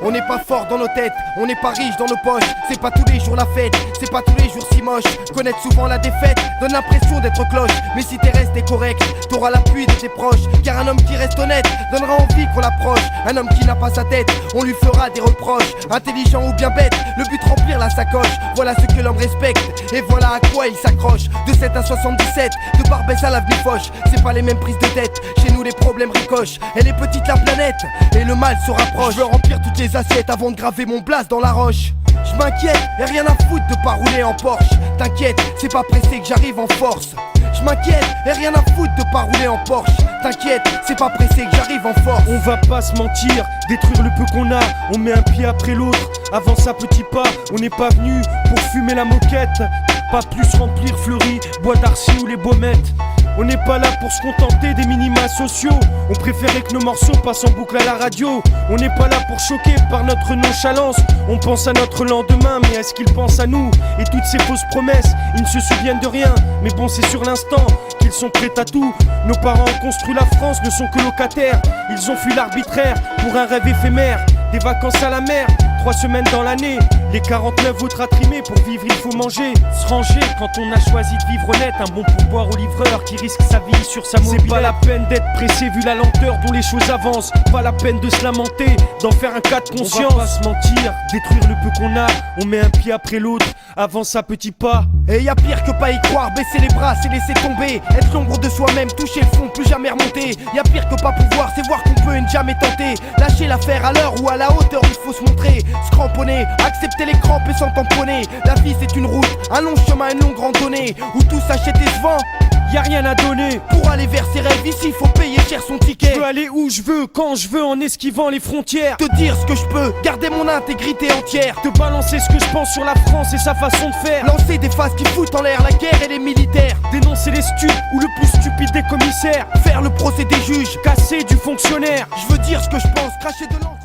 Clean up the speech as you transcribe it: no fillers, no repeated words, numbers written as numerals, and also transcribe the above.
On n'est pas fort dans nos têtes, on n'est pas riche dans nos poches. C'est pas tous les jours la fête, c'est pas tous les jours si moche. Connaître souvent la défaite donne l'impression d'être cloche. Mais si t'es resté correct, t'auras l'appui de tes proches. Car un homme qui reste honnête donnera envie qu'on l'approche. Un homme qui n'a pas sa tête, on lui fera des reproches. Intelligent ou bien bête, le but remplir la sacoche. Voilà ce que l'homme respecte, et voilà à quoi il s'accroche. De 7 à 77, de Barbès à l'avenue Foch. C'est pas les mêmes prises de tête, chez nous les problèmes ricochent. Elle est petite la planète, et le mal se rapproche. Je veux remplir toutes les assiettes avant de graver mon blast dans la roche. Je m'inquiète, et rien à foutre de pas rouler en Porsche. T'inquiète, c'est pas pressé que j'arrive en force. Je m'inquiète, et rien à foutre de pas rouler en Porsche. T'inquiète, c'est pas pressé que j'arrive en force. On va pas se mentir, détruire le peu qu'on a. On met un pied après l'autre, avance à petits pas. On n'est pas venu pour fumer la moquette, pas plus remplir Fleury, Bois d'Arcy ou les Baumettes. On n'est pas là pour se contenter des minima sociaux. On préférait que nos morceaux passent en boucle à la radio. On n'est pas là pour choquer par notre nonchalance. On pense à notre lendemain, mais est-ce qu'ils pensent à nous? Et toutes ces fausses promesses, ils ne se souviennent de rien. Mais bon, c'est sur l'instant qu'ils sont prêts à tout. Nos parents ont construit la France, ne sont que locataires. Ils ont fui l'arbitraire pour un rêve éphémère. Des vacances à la mer, 3 semaines dans l'année. Les 49 autres à trimer, pour vivre il faut manger. Se ranger quand on a choisi de vivre honnête. Un bon pourboire au livreur qui risque sa vie sur sa mobilette. C'est pas la peine d'être pressé vu la lenteur dont les choses avancent. Pas la peine de se lamenter, d'en faire un cas de conscience. On va pas se mentir, détruire le peu qu'on a. On met un pied après l'autre, avance à petits pas. Et y a pire que pas y croire, baisser les bras c'est laisser tomber. Être l'ombre de soi-même, toucher le fond, plus jamais remonter. Y a pire que pas pouvoir, c'est voir qu'on peut et ne jamais tenter. Lâcher l'affaire à l'heure ou à la hauteur, il faut se montrer. Se cramponner, accepter les crampes et s'en tamponner. La vie c'est une route, un long chemin, une longue randonnée, où tout s'achète et se vend. Y'a rien à donner. Pour aller vers ses rêves, ici faut payer cher son ticket. Je peux aller où je veux, quand je veux, en esquivant les frontières. Te dire ce que je peux, garder mon intégrité entière. Te balancer ce que je pense sur la France et sa façon de faire. Lancer des phases qui foutent en l'air la guerre et les militaires. Dénoncer les stupes ou le plus stupide des commissaires. Faire le procès des juges, casser du fonctionnaire. Je veux dire ce que je pense, cracher de l'encre.